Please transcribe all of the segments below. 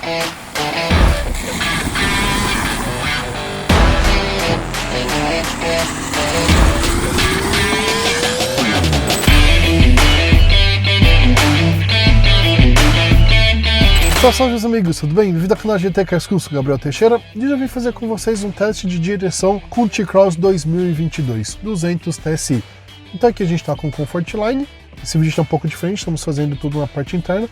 Salve meus amigos, tudo bem? Bem-vindo ao canal GT Cars School, sou Gabriel Teixeira e hoje eu vim fazer com vocês um teste de direção com o T-Cross 2022 200 TSI. Então aqui a gente está com o Comfortline, esse vídeo está um pouco diferente, estamos fazendo tudo na parte interna,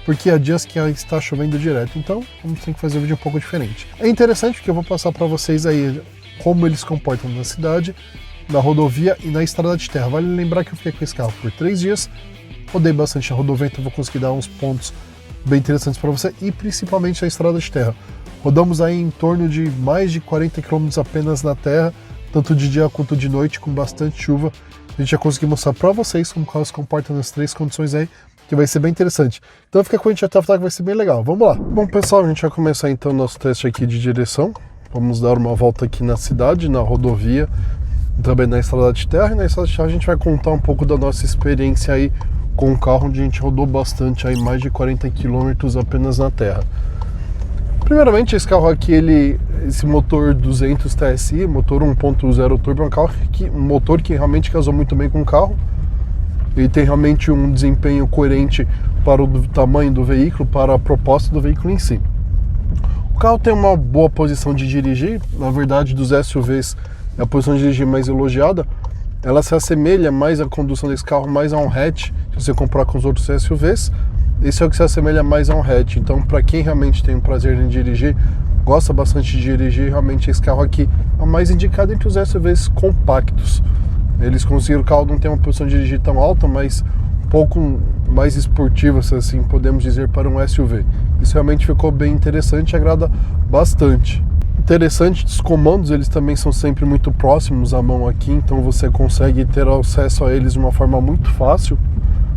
porque há dias que está chovendo direto, então vamos ter que fazer um vídeo um pouco diferente. É interessante porque eu vou passar para vocês aí como eles se comportam na cidade, na rodovia e na estrada de terra. Vale lembrar que eu fiquei com esse carro por 3 dias, rodei bastante na rodovia, então vou conseguir dar uns pontos bem interessantes para você e principalmente a estrada de terra. Rodamos aí em torno de mais de 40 km apenas na terra, tanto de dia quanto de noite, com bastante chuva. A gente já conseguiu mostrar para vocês como o carro se comporta nas 3 condições aí, que vai ser bem interessante. Então fica com a gente até o final que vai ser bem legal. Vamos lá! Bom pessoal, a gente vai começar então nosso teste aqui de direção. Vamos dar uma volta aqui na cidade, na rodovia, também na estrada de terra. E na estrada de terra a gente vai contar um pouco da nossa experiência aí com um carro onde a gente rodou bastante, aí mais de 40 km apenas na terra. Primeiramente, esse carro aqui, esse motor 200 TSI, motor 1.0 turbo, é um motor que realmente casou muito bem com o carro. Ele tem realmente um desempenho coerente para o tamanho do veículo, para a proposta do veículo em si. O carro tem uma boa posição de dirigir, na verdade dos SUVs é a posição de dirigir mais elogiada. Ela se assemelha mais à condução desse carro, mais a um hatch, se você comparar com os outros SUVs. Esse é o que se assemelha mais a um hatch. Então, para quem realmente tem o prazer em dirigir, gosta bastante de dirigir, realmente esse carro aqui é o mais indicado entre os SUVs compactos. Eles conseguiram, o carro não tem uma posição de dirigir tão alta, mas um pouco mais esportiva, se assim podemos dizer, para um SUV. Isso realmente ficou bem interessante e agrada bastante. Interessante, os comandos eles também são sempre muito próximos à mão aqui, então você consegue ter acesso a eles de uma forma muito fácil.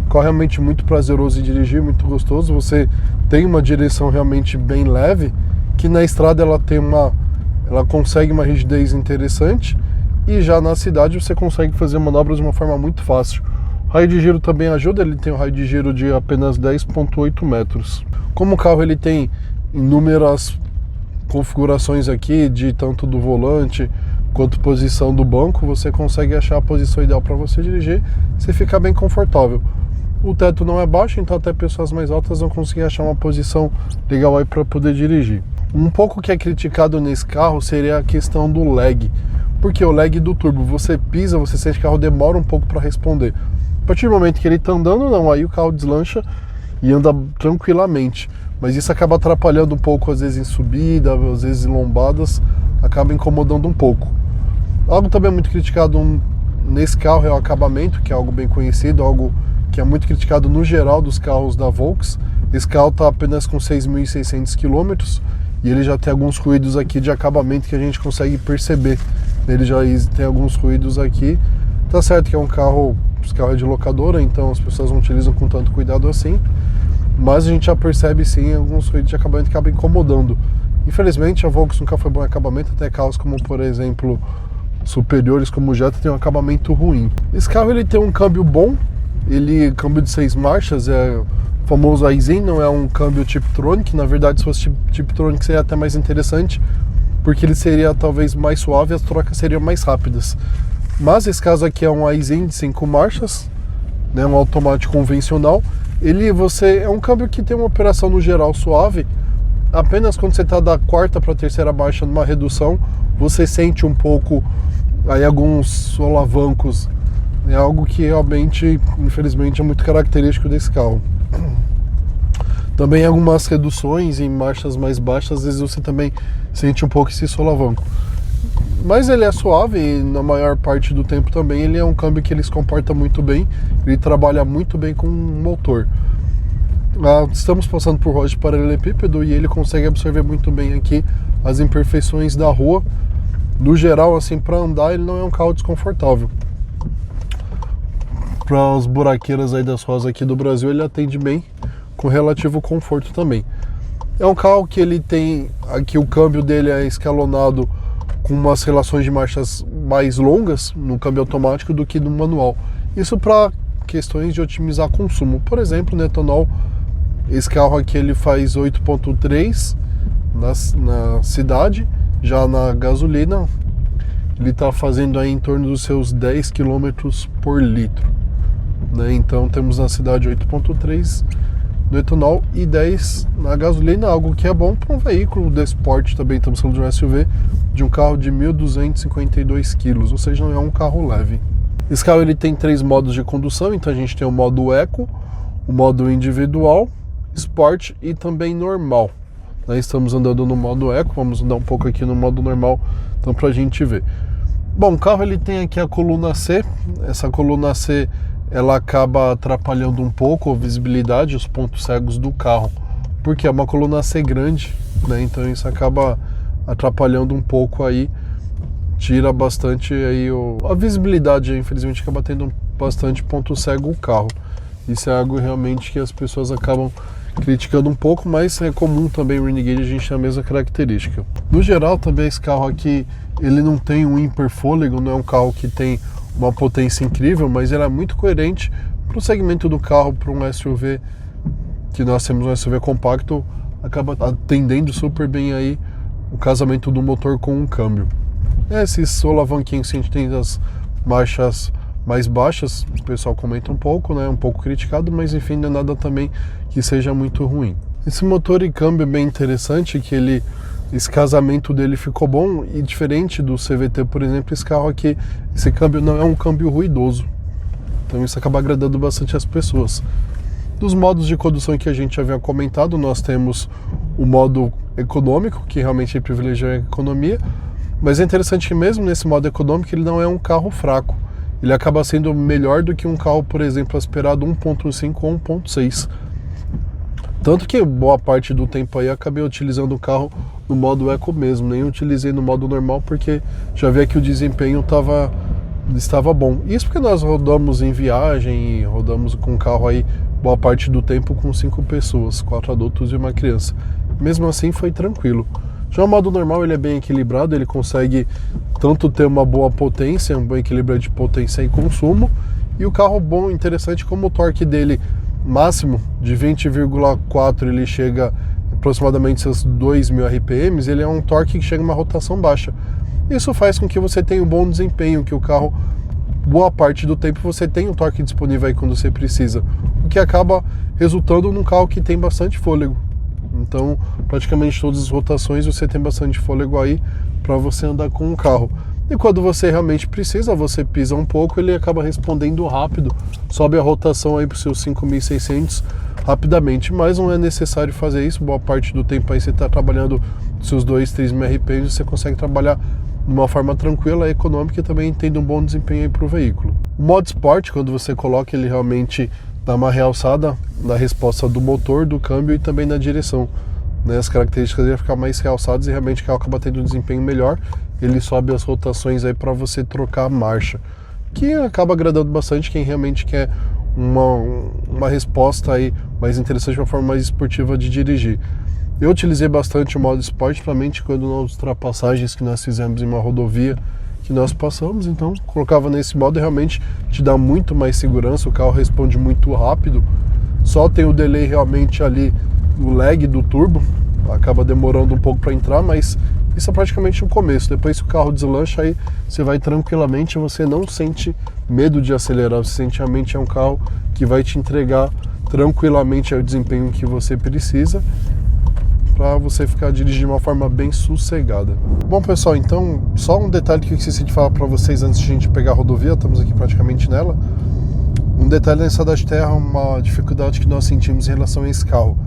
Corre realmente muito prazeroso de dirigir, muito gostoso. Você tem uma direção realmente bem leve, que na estrada ela consegue uma rigidez interessante, e já na cidade você consegue fazer manobras de uma forma muito fácil. O raio de giro também ajuda, ele tem um raio de giro de apenas 10,8 metros. Como o carro ele tem inúmeras configurações aqui, de tanto do volante quanto posição do banco, você consegue achar a posição ideal para você dirigir, você fica bem confortável. O teto não é baixo, então até pessoas mais altas vão conseguir achar uma posição legal aí para poder dirigir. Um pouco que é criticado nesse carro seria a questão do lag, porque o lag do turbo, você pisa, você sente que o carro demora um pouco para responder. A partir do momento que ele está andando, não, aí o carro deslancha e anda tranquilamente. Mas isso acaba atrapalhando um pouco, às vezes em subida, às vezes em lombadas, acaba incomodando um pouco. Algo também muito criticado nesse carro é o acabamento, que é algo bem conhecido, algo que é muito criticado no geral dos carros da Volks. Esse carro está apenas com 6.600 km e ele já tem alguns ruídos aqui de acabamento que a gente consegue perceber. Ele já tem alguns ruídos aqui. Tá certo que é um carro, esse carro é de locadora, então as pessoas não utilizam com tanto cuidado assim. Mas a gente já percebe sim alguns ruídos de acabamento que acabam incomodando. Infelizmente a Volks nunca foi bom em acabamento, até carros como por exemplo superiores como o Jetta tem um acabamento ruim. Esse carro ele tem um câmbio bom, câmbio de 6 marchas, é o famoso Aisin, não é um câmbio Tiptronic. Na verdade, se fosse Tiptronic seria até mais interessante, porque ele seria talvez mais suave e as trocas seriam mais rápidas. Mas esse caso aqui é um Aisin de 5 marchas, né, um automático convencional. É um câmbio que tem uma operação no geral suave. Apenas quando você está da quarta para a terceira marcha numa redução, você sente um pouco aí alguns solavancos. É algo que realmente, infelizmente, é muito característico desse carro. Também algumas reduções em marchas mais baixas, às vezes você também sente um pouco esse solavanco. Mas ele é suave e na maior parte do tempo também ele é um câmbio que ele se comporta muito bem, ele trabalha muito bem com o motor. Estamos passando por roda de paralelepípedo e ele consegue absorver muito bem aqui as imperfeições da rua. No geral, assim, para andar ele não é um carro desconfortável. Para as buraqueiras aí das ruas aqui do Brasil ele atende bem, com relativo conforto também. É um carro que ele tem, aqui o câmbio dele é escalonado com umas relações de marchas mais longas no câmbio automático do que no manual. Isso para questões de otimizar consumo. Por exemplo, no etanol Esse carro aqui ele faz 8.3 na cidade, já na gasolina ele está fazendo aí em torno dos seus 10 km por litro, né? Então temos na cidade 8.3 no etanol e 10 na gasolina, algo que é bom para um veículo de esporte também. Estamos falando de um SUV, de um carro de 1.252 kg, ou seja, não é um carro leve. Esse carro ele tem 3 modos de condução, então a gente tem o modo Eco, o modo individual, Sport e também normal. Nós estamos andando no modo Eco, vamos andar um pouco aqui no modo normal, então para a gente ver. Bom, o carro ele tem aqui a coluna C, essa coluna C ela acaba atrapalhando um pouco a visibilidade, os pontos cegos do carro, porque é uma coluna C grande, né? Então isso acaba atrapalhando um pouco aí, tira bastante aí a visibilidade, infelizmente acaba tendo bastante ponto cego o carro. Isso é algo realmente que as pessoas acabam criticando um pouco, mas é comum também o Renegade a gente tem a mesma característica. No geral também esse carro aqui, ele não tem um hiperfôlego, não é um carro que tem uma potência incrível, mas ele é muito coerente para o segmento do carro, para um SUV, que nós temos um SUV compacto, acaba atendendo super bem aí o casamento do motor com um câmbio. Esses solavanquinhos que a gente tem das marchas mais baixas, o pessoal comenta um pouco, né? Um pouco criticado, mas enfim, não é nada também que seja muito ruim. Esse motor e câmbio é bem interessante, que esse casamento dele ficou bom, e diferente do CVT, por exemplo, esse carro aqui, esse câmbio não é um câmbio ruidoso. Então isso acaba agradando bastante as pessoas. Dos modos de condução que a gente já havia comentado, nós temos o modo econômico, que realmente privilegia a economia, mas é interessante que mesmo nesse modo econômico ele não é um carro fraco. Ele acaba sendo melhor do que um carro, por exemplo, aspirado 1.5 ou 1.6. Tanto que boa parte do tempo aí eu acabei utilizando o carro no modo Eco mesmo, nem utilizei no modo normal porque já vi que o desempenho estava bom. Isso porque nós rodamos em viagem e rodamos com o carro aí boa parte do tempo com 5 pessoas, 4 adultos e uma criança. Mesmo assim foi tranquilo. Já o modo normal ele é bem equilibrado, ele consegue tanto ter uma boa potência, um bom equilíbrio de potência e consumo, e o carro bom, interessante, como o torque dele máximo de 20,4 ele chega aproximadamente seus 2.000 RPMs, ele é um torque que chega a uma rotação baixa. Isso faz com que você tenha um bom desempenho, que o carro, boa parte do tempo, você tem o torque disponível aí quando você precisa, o que acaba resultando num carro que tem bastante fôlego. Então, praticamente todas as rotações você tem bastante fôlego aí para você andar com o carro. E quando você realmente precisa, você pisa um pouco, ele acaba respondendo rápido, sobe a rotação aí para os seus 5.600 rapidamente, mas não é necessário fazer isso. Boa parte do tempo aí você está trabalhando seus 2, 3.000 RPMs, você consegue trabalhar de uma forma tranquila, econômica e também tendo um bom desempenho aí para o veículo. O modo Sport, quando você coloca, ele realmente dá uma realçada na resposta do motor, do câmbio e também na direção, né? As características iam ficar mais realçadas e realmente o carro acaba tendo um desempenho melhor. Ele sobe as rotações aí para você trocar a marcha, que acaba agradando bastante quem realmente quer uma resposta aí mais interessante, uma forma mais esportiva de dirigir. Eu utilizei bastante o modo Sport, principalmente quando nas ultrapassagens que nós fizemos em uma rodovia que nós passamos, então colocava nesse modo e realmente te dá muito mais segurança, o carro responde muito rápido, só tem o delay realmente ali, o lag do turbo, acaba demorando um pouco para entrar, mas isso é praticamente o começo. Depois que o carro deslancha, aí você vai tranquilamente, você não sente medo de acelerar, você sente realmente é um carro que vai te entregar tranquilamente o desempenho que você precisa, para você ficar dirigindo de uma forma bem sossegada. Bom, pessoal, então só um detalhe que eu esqueci de falar para vocês antes de a gente pegar a rodovia, estamos aqui praticamente nela. Um detalhe na estrada de terra, uma dificuldade que nós sentimos em relação a esse carro.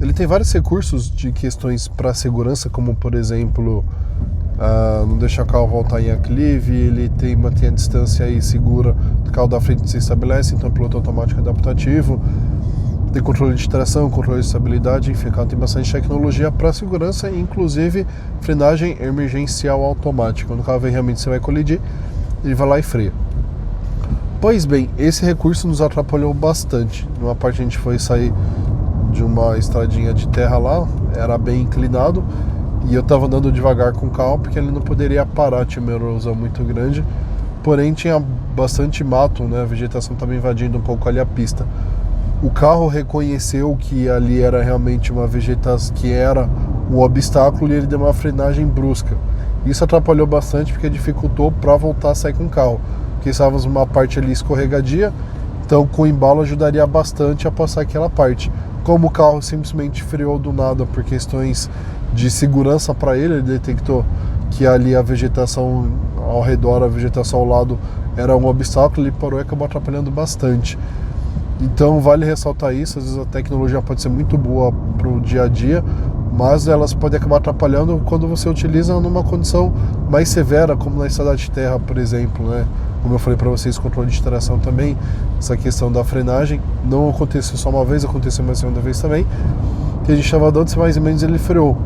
Ele tem vários recursos de questões para segurança, como por exemplo, não deixar o carro voltar em aclive, ele mantém a distância aí segura do carro da frente se estabelece, então piloto automático adaptativo, tem controle de tração, controle de estabilidade, enfim, o carro tem bastante tecnologia para segurança, inclusive frenagem emergencial automática. Quando o carro vem realmente você vai colidir, ele vai lá e freia. Pois bem, esse recurso nos atrapalhou bastante. Numa parte a gente foi sair de uma estradinha de terra lá, era bem inclinado, e eu estava andando devagar com o carro porque ele não poderia parar, tinha uma erosão muito grande, porém tinha bastante mato, né? A vegetação estava invadindo um pouco ali a pista. O carro reconheceu que ali era realmente uma vegetação, que era um obstáculo, e ele deu uma frenagem brusca. Isso atrapalhou bastante porque dificultou para voltar a sair com o carro, porque estávamos numa parte ali escorregadia, então com o embalo ajudaria bastante a passar aquela parte. Como o carro simplesmente freou do nada por questões de segurança para ele detectou que ali a vegetação ao redor, a vegetação ao lado era um obstáculo, ele parou e acabou atrapalhando bastante. Então vale ressaltar isso, às vezes a tecnologia pode ser muito boa para o dia a dia, mas elas podem acabar atrapalhando quando você utiliza numa condição mais severa, como na estrada de terra, por exemplo, né? Como eu falei para vocês, controle de tração também, essa questão da frenagem, não aconteceu só uma vez, aconteceu uma segunda vez também, que a gente estava dando, mais ou menos ele freou.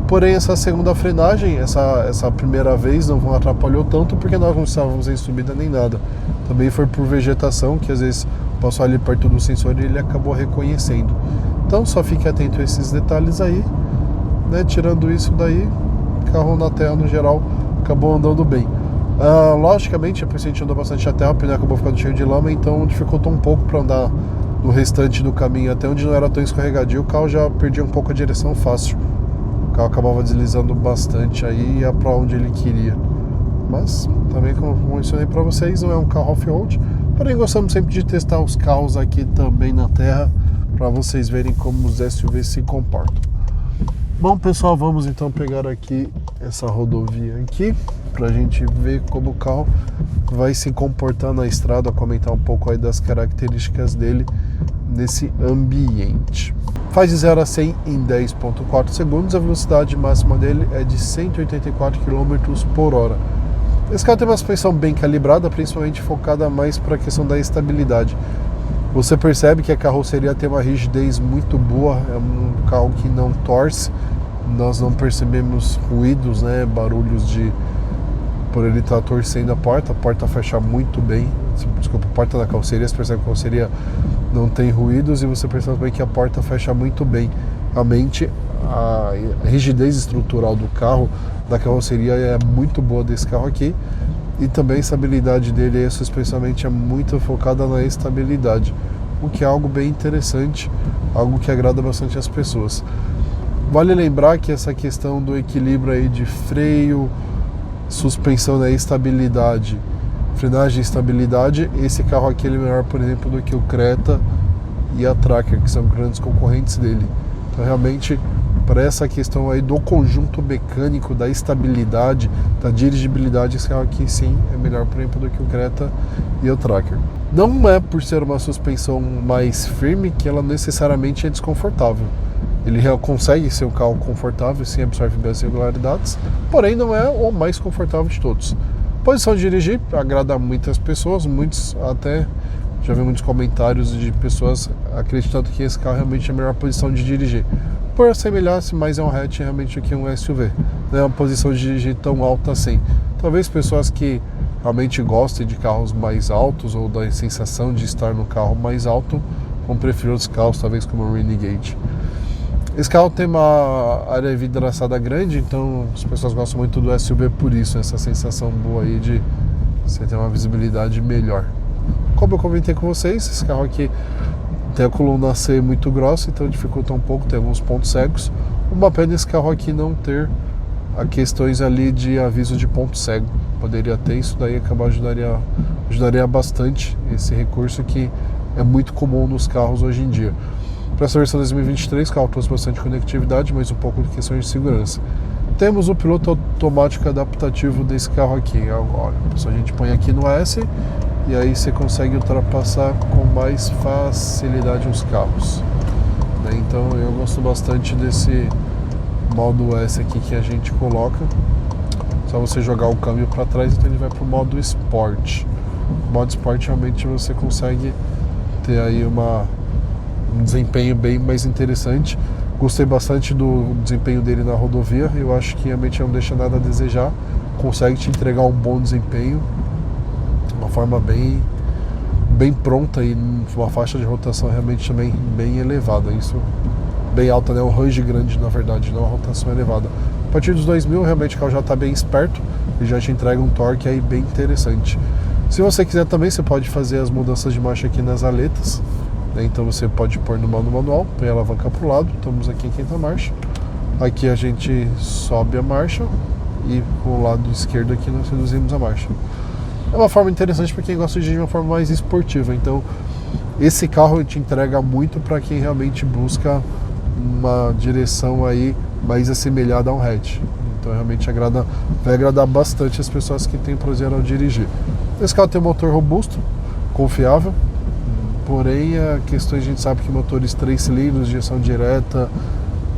Porém, essa segunda frenagem, essa primeira vez não atrapalhou tanto, porque nós não estávamos em subida nem nada. Também foi por vegetação, que às vezes passou ali perto do sensor e ele acabou reconhecendo. Então só fique atento a esses detalhes aí, né? Tirando isso daí, o carro na terra no geral acabou andando bem. Logicamente, a gente andou bastante na terra, o pneu acabou ficando cheio de lama, então dificultou um pouco para andar no restante do caminho, até onde não era tão escorregadio, o carro já perdia um pouco a direção fácil. O carro acabava deslizando bastante aí e ia para onde ele queria. Mas também, como eu mencionei para vocês, não é um carro off-road, porém gostamos sempre de testar os carros aqui também na terra, para vocês verem como os SUVs se comportam. Bom, pessoal, vamos então pegar aqui essa rodovia aqui para a gente ver como o carro vai se comportar na estrada, comentar um pouco aí das características dele nesse ambiente. Faz de 0 a 100 em 10.4 segundos, a velocidade máxima dele é de 184 km por hora. Esse carro tem uma suspensão bem calibrada, principalmente focada mais para a questão da estabilidade. Você percebe que a carroceria tem uma rigidez muito boa, é um carro que não torce, nós não percebemos ruídos, né, barulhos por ele estar torcendo a porta fecha muito bem, desculpa, a porta da carroceria, você percebe que a carroceria não tem ruídos e você percebe bem que a porta fecha muito bem. Realmente a rigidez estrutural do carro, da carroceria, é muito boa desse carro aqui. E também a estabilidade dele, especialmente, é muito focada na estabilidade, o que é algo bem interessante, algo que agrada bastante as pessoas. Vale lembrar que essa questão do equilíbrio aí de freio, suspensão, né, estabilidade, frenagem e estabilidade, esse carro aqui é melhor, por exemplo, do que o Creta e a Tracker, que são grandes concorrentes dele. Então realmente, para essa questão aí do conjunto mecânico, da estabilidade, da dirigibilidade, esse carro aqui sim é melhor, por exemplo, do que o Creta e o Tracker. Não é por ser uma suspensão mais firme que ela necessariamente é desconfortável. Ele consegue ser um carro confortável, sim, absorve bem as irregularidades, porém não é o mais confortável de todos. Posição de dirigir agrada muitas pessoas, muitos até já vi muitos comentários de pessoas acreditando que esse carro realmente é a melhor posição de dirigir. Por assemelhar-se mais a um hatch realmente aqui um SUV, não é uma posição de dirigir tão alta assim. Talvez pessoas que realmente gostem de carros mais altos ou da sensação de estar no carro mais alto vão preferir outros carros, talvez como o Renegade. Esse carro tem uma área vidraçada grande, então as pessoas gostam muito do SUV por isso, essa sensação boa aí de você ter uma visibilidade melhor. Como eu comentei com vocês, esse carro aqui tem a coluna C muito grossa, então dificulta um pouco, tem alguns pontos cegos. Uma pena esse carro aqui não ter questões ali de aviso de ponto cego. Poderia ter, isso daí ajudaria bastante esse recurso que é muito comum nos carros hoje em dia. Para essa versão 2023, o carro trouxe bastante conectividade, mas um pouco de questões de segurança. Temos o piloto automático adaptativo desse carro aqui. Agora, a gente põe aqui no S e aí você consegue ultrapassar com mais facilidade os carros. Então eu gosto bastante desse modo S aqui que a gente coloca. Só você jogar o câmbio para trás, então ele vai para o modo Sport. O modo Sport realmente você consegue ter aí um desempenho bem mais interessante. Gostei bastante do desempenho dele na rodovia, eu acho que realmente não deixa nada a desejar, consegue te entregar um bom desempenho, uma forma bem pronta e uma faixa de rotação realmente também bem elevada, isso bem alta, né? Um range grande na verdade, não uma rotação elevada. A partir dos 2000 realmente o carro já está bem esperto e já te entrega um torque aí bem interessante. Se você quiser também, você pode fazer as mudanças de marcha aqui nas aletas, Então você pode pôr no modo manual, põe a alavanca para o lado, estamos aqui em quinta marcha. Aqui a gente sobe a marcha e com o lado esquerdo aqui nós reduzimos a marcha. É uma forma interessante para quem gosta de dirigir de uma forma mais esportiva. Então esse carro te entrega muito para quem realmente busca uma direção aí mais assemelhada ao hatch. Então realmente vai agradar bastante as pessoas que têm prazer ao dirigir. Esse carro tem um motor robusto, confiável, porém a questão a gente sabe que motores 3 cilindros, injeção direta,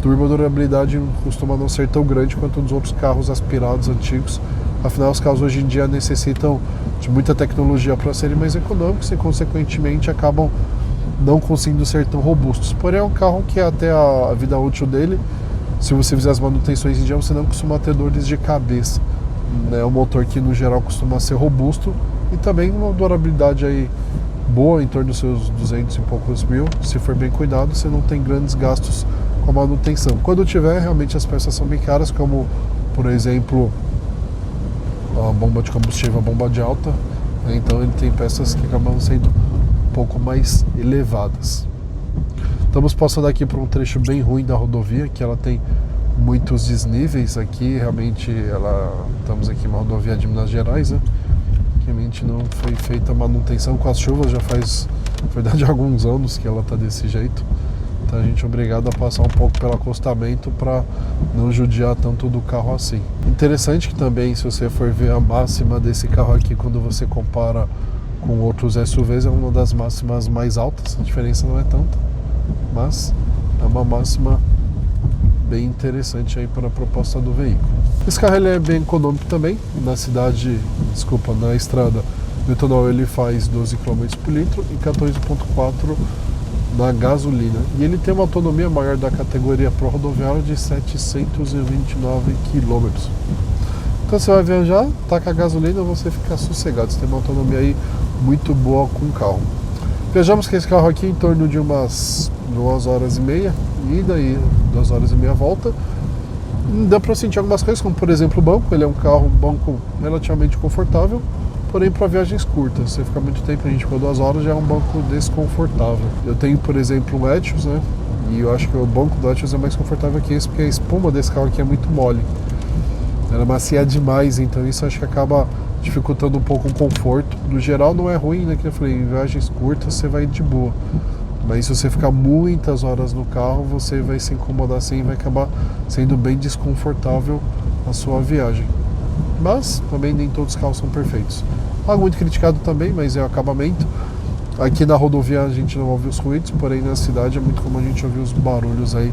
turbo, a durabilidade costuma não ser tão grande quanto dos outros carros aspirados antigos. Afinal, os carros hoje em dia necessitam de muita tecnologia para serem mais econômicos e, consequentemente, acabam não conseguindo ser tão robustos. Porém, é um carro que até a vida útil dele, se você fizer as manutenções em dia, você não costuma ter dores de cabeça. É um motor que, no geral, costuma ser robusto e também uma durabilidade aí boa, em torno dos seus 200 e poucos mil. Se for bem cuidado, você não tem grandes gastos com a manutenção. Quando tiver, realmente as peças são bem caras, como, por exemplo, a bomba de combustível, a bomba de alta, né? Então ele tem peças que acabam sendo um pouco mais elevadas. Estamos passando aqui por um trecho bem ruim da rodovia, que ela tem muitos desníveis aqui, realmente estamos aqui em uma rodovia de Minas Gerais, né? Realmente não foi feita a manutenção com as chuvas, já faz, na verdade, alguns anos que ela está desse jeito. Então a gente é obrigado a passar um pouco pelo acostamento para não judiar tanto do carro assim. Interessante que também, se você for ver a máxima desse carro aqui, quando você compara com outros SUVs, é uma das máximas mais altas, a diferença não é tanta, mas é uma máxima bem interessante aí para a proposta do veículo. Esse carro ele é bem econômico também, na estrada, no etanol ele faz 12 km por litro e 14,4 na gasolina. E ele tem uma autonomia maior da categoria Pro rodoviária de 729 km. Então você vai viajar, taca a gasolina, você fica sossegado, você tem uma autonomia aí muito boa com o carro. Viajamos com esse carro aqui em torno de umas 2h30 ida e 2h30 volta. Dá para sentir algumas coisas, como por exemplo o banco. Ele é um banco relativamente confortável, porém para viagens curtas, você fica muito tempo, a gente ficou 2 horas, já é um banco desconfortável. Eu tenho, por exemplo, um Etios, né? E eu acho que o banco do Etios é mais confortável que esse, porque a espuma desse carro aqui é muito mole. Ela é macia demais, então isso acho que acaba dificultando um pouco o conforto. No geral não é ruim, né? Que eu falei, em viagens curtas você vai de boa. Mas se você ficar muitas horas no carro, você vai se incomodar sim e vai acabar sendo bem desconfortável a sua viagem. Mas também nem todos os carros são perfeitos. Algo muito criticado também, mas é o acabamento. Aqui na rodovia a gente não ouve os ruídos, porém na cidade é muito comum a gente ouvir os barulhos aí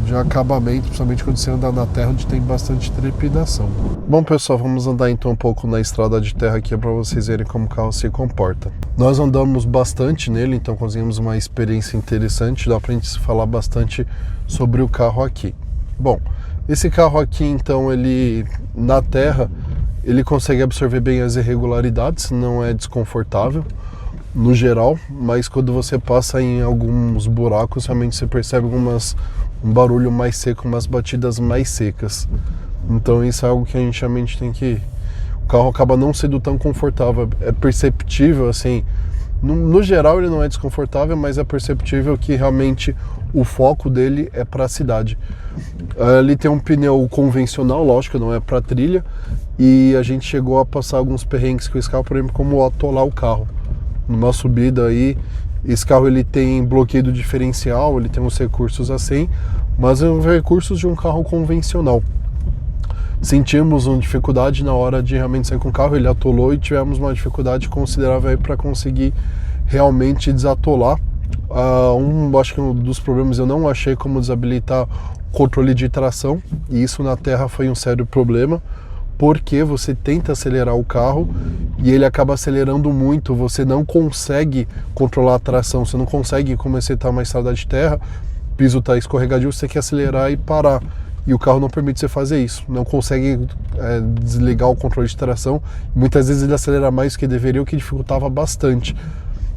de acabamento, principalmente quando você anda na terra, onde tem bastante trepidação. Bom pessoal, vamos andar então um pouco na estrada de terra aqui para vocês verem como o carro se comporta. Nós andamos bastante nele, então conseguimos uma experiência interessante, dá pra gente falar bastante sobre o carro aqui. Bom, esse carro aqui então, ele na terra, ele consegue absorver bem as irregularidades, não é desconfortável no geral, mas quando você passa em alguns buracos, realmente você percebe um barulho mais seco, umas batidas mais secas. Então isso é algo que a gente realmente tem que... O carro acaba não sendo tão confortável, é perceptível assim, no geral ele não é desconfortável, mas é perceptível que realmente o foco dele é para a cidade. Ele tem um pneu convencional, lógico, não é para trilha, e a gente chegou a passar alguns perrengues com esse carro, por exemplo, como atolar o carro. Numa subida aí, esse carro ele tem bloqueio do diferencial, ele tem uns recursos assim, mas é recursos de um carro convencional. Sentimos uma dificuldade na hora de realmente sair com o carro, ele atolou e tivemos uma dificuldade considerável aí para conseguir realmente desatolar. Acho que um dos problemas eu não achei como desabilitar o controle de tração, e isso na terra foi um sério problema, porque você tenta acelerar o carro e ele acaba acelerando muito, você não consegue controlar a tração, você não consegue, como você está numa estrada de terra, o piso está escorregadio, você tem que acelerar e parar. E o carro não permite você fazer isso, não consegue desligar o controle de tração. Muitas vezes ele acelera mais do que deveria, o que dificultava bastante.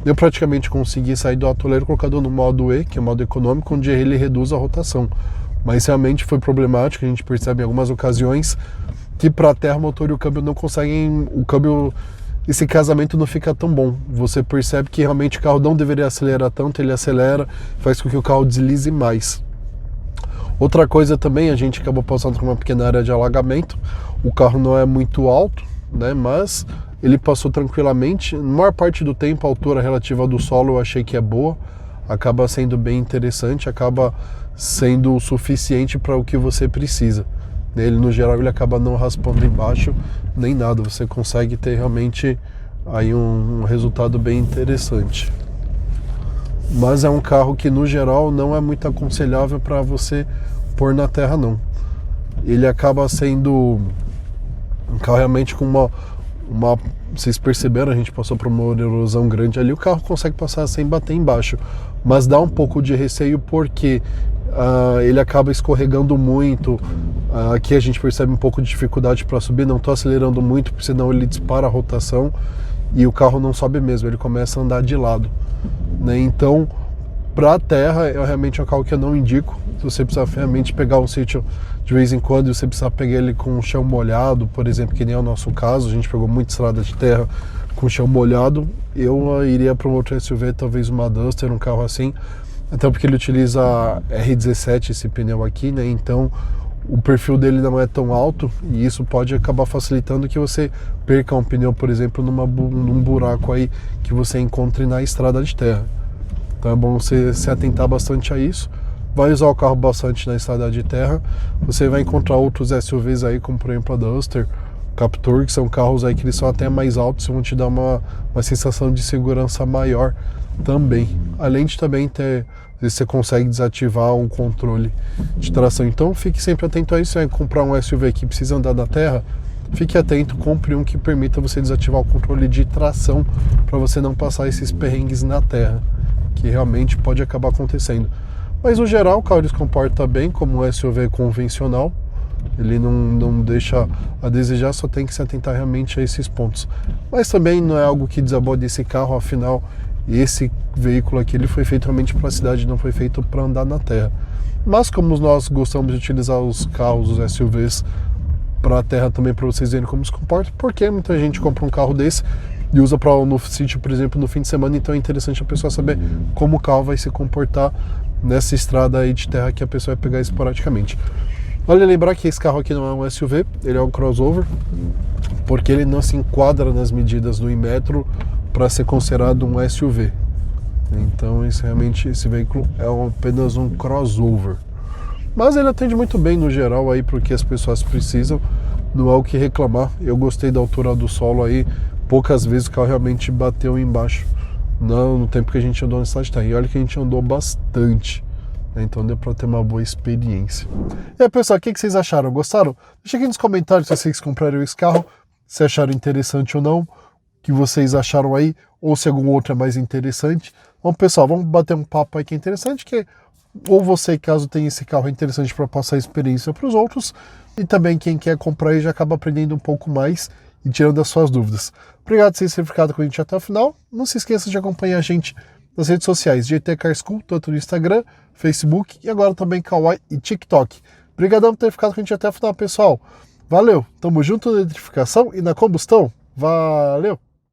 Eu praticamente consegui sair do atoleiro colocando no modo E, que é o modo econômico, onde ele reduz a rotação. Mas realmente foi problemático, a gente percebe em algumas ocasiões que para a terra, o motor e o câmbio não conseguem, o câmbio esse casamento não fica tão bom. Você percebe que realmente o carro não deveria acelerar tanto, ele acelera, faz com que o carro deslize mais. Outra coisa também, a gente acabou passando por uma pequena área de alagamento, o carro não é muito alto, né, mas ele passou tranquilamente. Na maior parte do tempo, a altura relativa do solo eu achei que é boa, acaba sendo bem interessante, acaba sendo o suficiente para o que você precisa. Ele, no geral, ele acaba não raspando embaixo nem nada, você consegue ter realmente aí um resultado bem interessante. Mas é um carro que, no geral, não é muito aconselhável para você pôr na terra, não. Ele acaba sendo um carro realmente com uma... Vocês perceberam, a gente passou por uma erosão grande ali, o carro consegue passar sem bater embaixo, mas dá um pouco de receio porque ele acaba escorregando muito. Aqui a gente percebe um pouco de dificuldade para subir, não estou acelerando muito, porque senão ele dispara a rotação e o carro não sobe mesmo, ele começa a andar de lado, né? Então, para a terra, é realmente um carro que eu não indico. Se você precisar realmente pegar um sítio de vez em quando e você precisar pegar ele com chão molhado, por exemplo, que nem é o nosso caso, a gente pegou muita estrada de terra com chão molhado, eu iria para um outro SUV, talvez uma Duster, um carro assim, até porque ele utiliza R17, esse pneu aqui, né? Então o perfil dele não é tão alto e isso pode acabar facilitando que você perca um pneu, por exemplo, num buraco aí que você encontre na estrada de terra. Então é bom você se atentar bastante a isso. Vai usar o carro bastante na estrada de terra. Você vai encontrar outros SUVs aí, como por exemplo a Duster, Captur, que são carros aí que eles são até mais altos e vão te dar uma sensação de segurança maior também. Além de também ter, você consegue desativar um controle de tração. Então fique sempre atento a isso. Você vai comprar um SUV que precisa andar na terra, fique atento, compre um que permita você desativar o controle de tração para você não passar esses perrengues na terra, que realmente pode acabar acontecendo. Mas no geral o carro ele se comporta bem como um SUV convencional, ele não deixa a desejar, só tem que se atentar realmente a esses pontos. Mas também não é algo que desabode esse carro, afinal esse veículo aqui ele foi feito realmente para a cidade, não foi feito para andar na terra. Mas como nós gostamos de utilizar os carros, os SUVs para a terra também, para vocês verem como se comporta, porque muita gente compra um carro desse e usa para no sítio, por exemplo, no fim de semana, então é interessante a pessoa saber como o carro vai se comportar nessa estrada aí de terra que a pessoa vai pegar esporadicamente. Vale lembrar que esse carro aqui não é um SUV, ele é um crossover, porque ele não se enquadra nas medidas do Inmetro para ser considerado um SUV. Então esse veículo é apenas um crossover. Mas ele atende muito bem no geral aí porque as pessoas precisam, não há o que reclamar. Eu gostei da altura do solo aí, poucas vezes o carro realmente bateu embaixo no tempo que a gente andou na cidade de terra. E olha que a gente andou bastante, né? Então deu para ter uma boa experiência. E aí pessoal, o que vocês acharam? Gostaram? Deixa aqui nos comentários se vocês compraram esse carro, se acharam interessante ou não, o que vocês acharam aí, ou se algum outro é mais interessante. Bom pessoal, vamos bater um papo aí que é interessante, que ou você, caso tenha esse carro, é interessante para passar a experiência para os outros, e também quem quer comprar aí já acaba aprendendo um pouco mais e tirando as suas dúvidas. Obrigado por vocês terem ficado com a gente até o final. Não se esqueça de acompanhar a gente nas redes sociais, GT Car School, tanto no Instagram, Facebook e agora também Kawaii e TikTok. Obrigadão por ter ficado com a gente até o final, pessoal. Valeu, tamo junto na eletrificação e na combustão. Valeu!